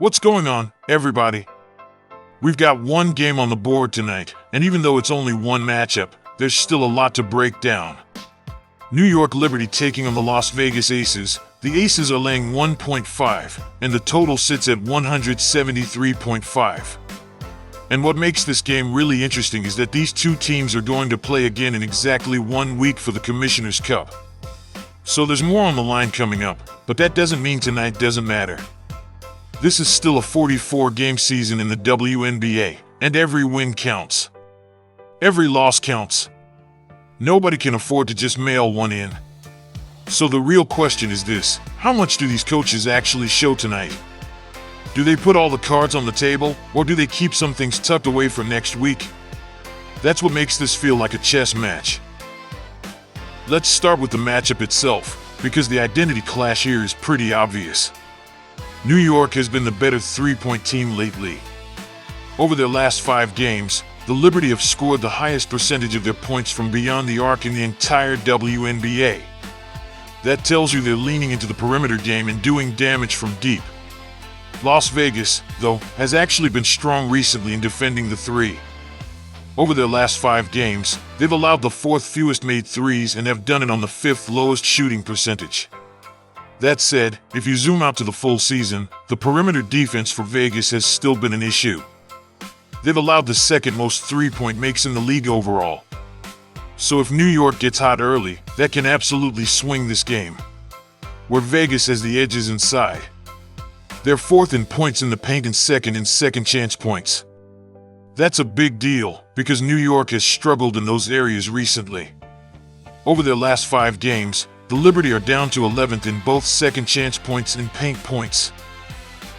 What's going on, everybody? We've got one game on the board tonight, and even though it's only one matchup, there's still a lot to break down. New York Liberty taking on the Las Vegas Aces. The Aces are laying 1.5, and the total sits at 173.5. And what makes this game really interesting is that these two teams are going to play again in exactly 1 week for the Commissioner's Cup. So there's more on the line coming up, but that doesn't mean tonight doesn't matter. This is still a 44-game season in the WNBA, and every win counts. Every loss counts. Nobody can afford to just mail one in. So the real question is this: how much do these coaches actually show tonight? Do they put all the cards on the table, or do they keep some things tucked away for next week? That's what makes this feel like a chess match. Let's start with the matchup itself, because the identity clash here is pretty obvious. New York has been the better three-point team lately. Over their last 5 games, the Liberty have scored the highest percentage of their points from beyond the arc in the entire WNBA. That tells you they're leaning into the perimeter game and doing damage from deep. Las Vegas, though, has actually been strong recently in defending the three. Over their last 5 games, they've allowed the 4th fewest made threes and have done it on the 5th lowest shooting percentage. That said, if you zoom out to the full season, the perimeter defense for Vegas has still been an issue. They've allowed the 2nd most three-point makes in the league overall. So if New York gets hot early, that can absolutely swing this game. Where Vegas has the edges inside. They're 4th in points in the paint and 2nd in second chance points. That's a big deal, because New York has struggled in those areas recently. Over their last 5 games, the Liberty are down to 11th in both second chance points and paint points.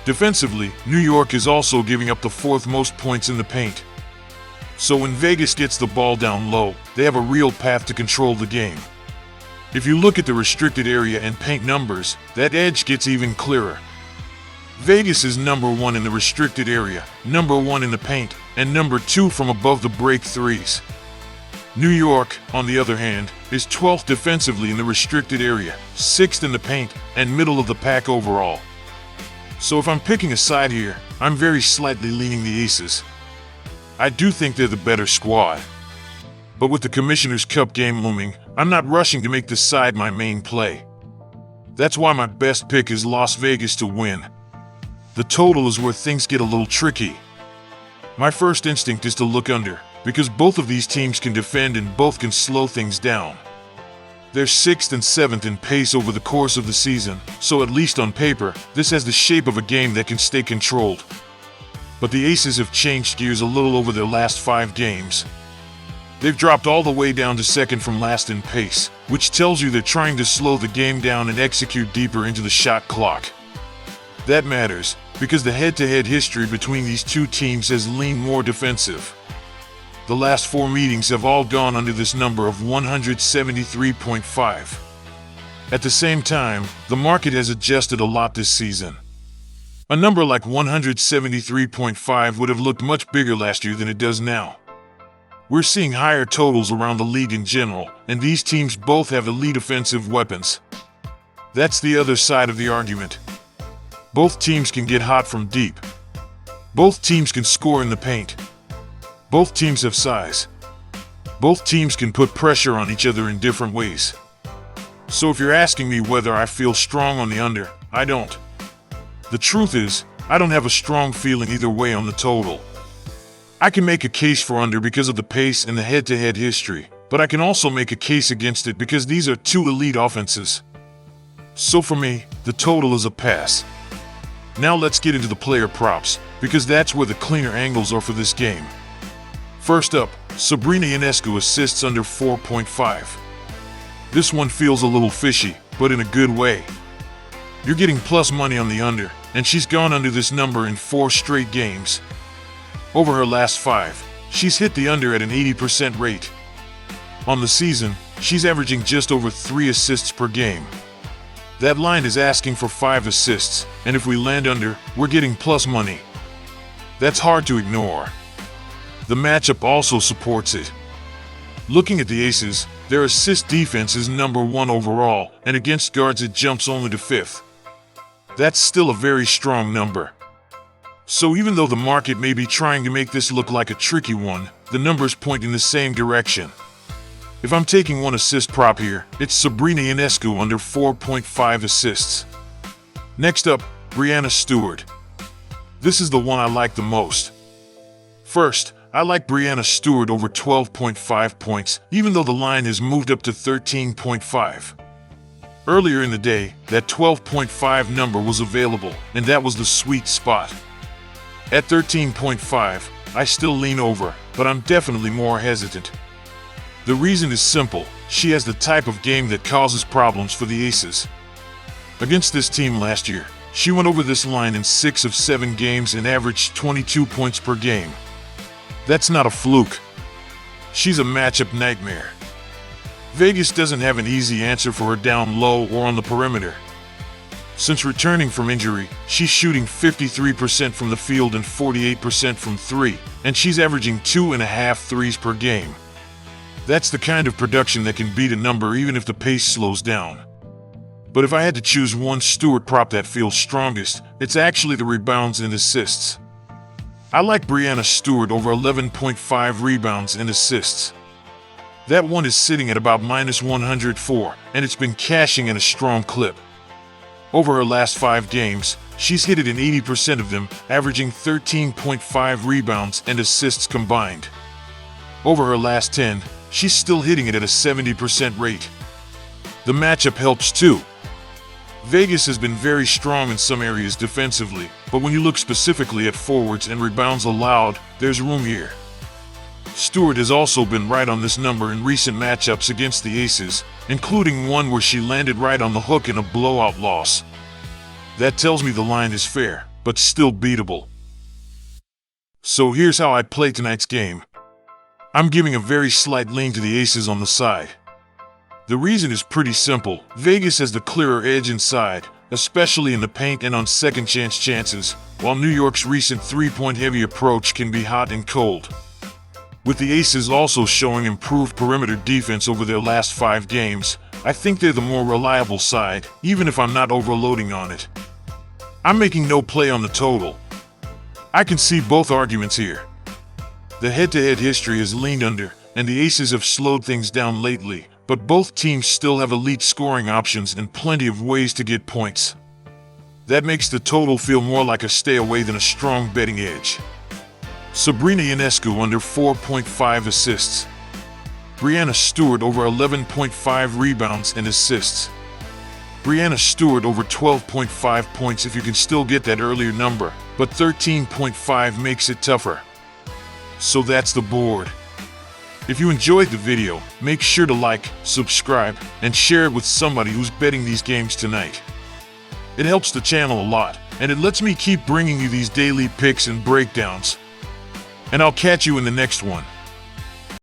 Defensively, New York is also giving up the 4th most points in the paint. So when Vegas gets the ball down low, they have a real path to control the game. If you look at the restricted area and paint numbers, that edge gets even clearer. Vegas is number 1 in the restricted area, number 1 in the paint, and number 2 from above the break threes. New York, on the other hand, is 12th defensively in the restricted area, 6th in the paint, and middle of the pack overall. So if I'm picking a side here, I'm very slightly leaning the Aces. I do think they're the better squad. But with the Commissioner's Cup game looming, I'm not rushing to make this side my main play. That's why my best pick is Las Vegas to win. The total is where things get a little tricky. My first instinct is to look under, because both of these teams can defend and both can slow things down. They're 6th and 7th in pace over the course of the season, so at least on paper, this has the shape of a game that can stay controlled. But the Aces have changed gears a little over their last 5 games. They've dropped all the way down to 2nd from last in pace, which tells you they're trying to slow the game down and execute deeper into the shot clock. That matters, because the head-to-head history between these two teams has leaned more defensive. The last 4 meetings have all gone under this number of 173.5. At the same time, the market has adjusted a lot this season. A number like 173.5 would have looked much bigger last year than it does now. We're seeing higher totals around the league in general, and these teams both have elite offensive weapons. That's the other side of the argument. Both teams can get hot from deep. Both teams can score in the paint. Both teams have size. Both teams can put pressure on each other in different ways. So if you're asking me whether I feel strong on the under, I don't. The truth is, I don't have a strong feeling either way on the total. I can make a case for under because of the pace and the head-to-head history, but I can also make a case against it because these are 2 elite offenses. So for me, the total is a pass. Now let's get into the player props, because that's where the cleaner angles are for this game. First up, Sabrina Ionescu assists under 4.5. This one feels a little fishy, but in a good way. You're getting plus money on the under, and she's gone under this number in 4 straight games. Over her last 5, she's hit the under at an 80% rate. On the season, she's averaging just over 3 assists per game. That line is asking for 5 assists, and if we land under, we're getting plus money. That's hard to ignore. The matchup also supports it. Looking at the Aces, their assist defense is number 1 overall, and against guards it jumps only to 5th. That's still a very strong number. So even though the market may be trying to make this look like a tricky one, the numbers point in the same direction. If I'm taking one assist prop here, it's Sabrina Ionescu under 4.5 assists. Next up, Breanna Stewart. This is the one I like the most. First, I like Breanna Stewart over 12.5 points, even though the line has moved up to 13.5. Earlier in the day, that 12.5 number was available, and that was the sweet spot. At 13.5, I still lean over, but I'm definitely more hesitant. The reason is simple: she has the type of game that causes problems for the Aces. Against this team last year, she went over this line in 6 of 7 games and averaged 22 points per game. That's not a fluke. She's a matchup nightmare. Vegas doesn't have an easy answer for her down low or on the perimeter. Since returning from injury, she's shooting 53% from the field and 48% from 3, and she's averaging 2.5 threes per game. That's the kind of production that can beat a number even if the pace slows down. But if I had to choose one Stewart prop that feels strongest, it's actually the rebounds and assists. I like Breanna Stewart over 11.5 rebounds and assists. That one is sitting at about -104, and it's been cashing at a strong clip. Over her last 5 games, she's hit it in 80% of them, averaging 13.5 rebounds and assists combined. Over her last 10, she's still hitting it at a 70% rate. The matchup helps too. Vegas has been very strong in some areas defensively, but when you look specifically at forwards and rebounds allowed, there's room here. Stewart has also been right on this number in recent matchups against the Aces, including one where she landed right on the hook in a blowout loss. That tells me the line is fair, but still beatable. So here's how I play tonight's game. I'm giving a very slight lean to the Aces on the side. The reason is pretty simple: Vegas has the clearer edge inside, especially in the paint and on second chance chances, while New York's recent three-point heavy approach can be hot and cold. With the Aces also showing improved perimeter defense over their last 5 games, I think they're the more reliable side, even if I'm not overloading on it. I'm making no play on the total. I can see both arguments here. The head-to-head history has leaned under, and the Aces have slowed things down lately, but both teams still have elite scoring options and plenty of ways to get points. That makes the total feel more like a stay away than a strong betting edge. Sabrina Ionescu under 4.5 assists. Breanna Stewart over 11.5 rebounds and assists. Breanna Stewart over 12.5 points if you can still get that earlier number, but 13.5 makes it tougher. So that's the board. If you enjoyed the video, make sure to like, subscribe, and share it with somebody who's betting these games tonight. It helps the channel a lot, and it lets me keep bringing you these daily picks and breakdowns. And I'll catch you in the next one.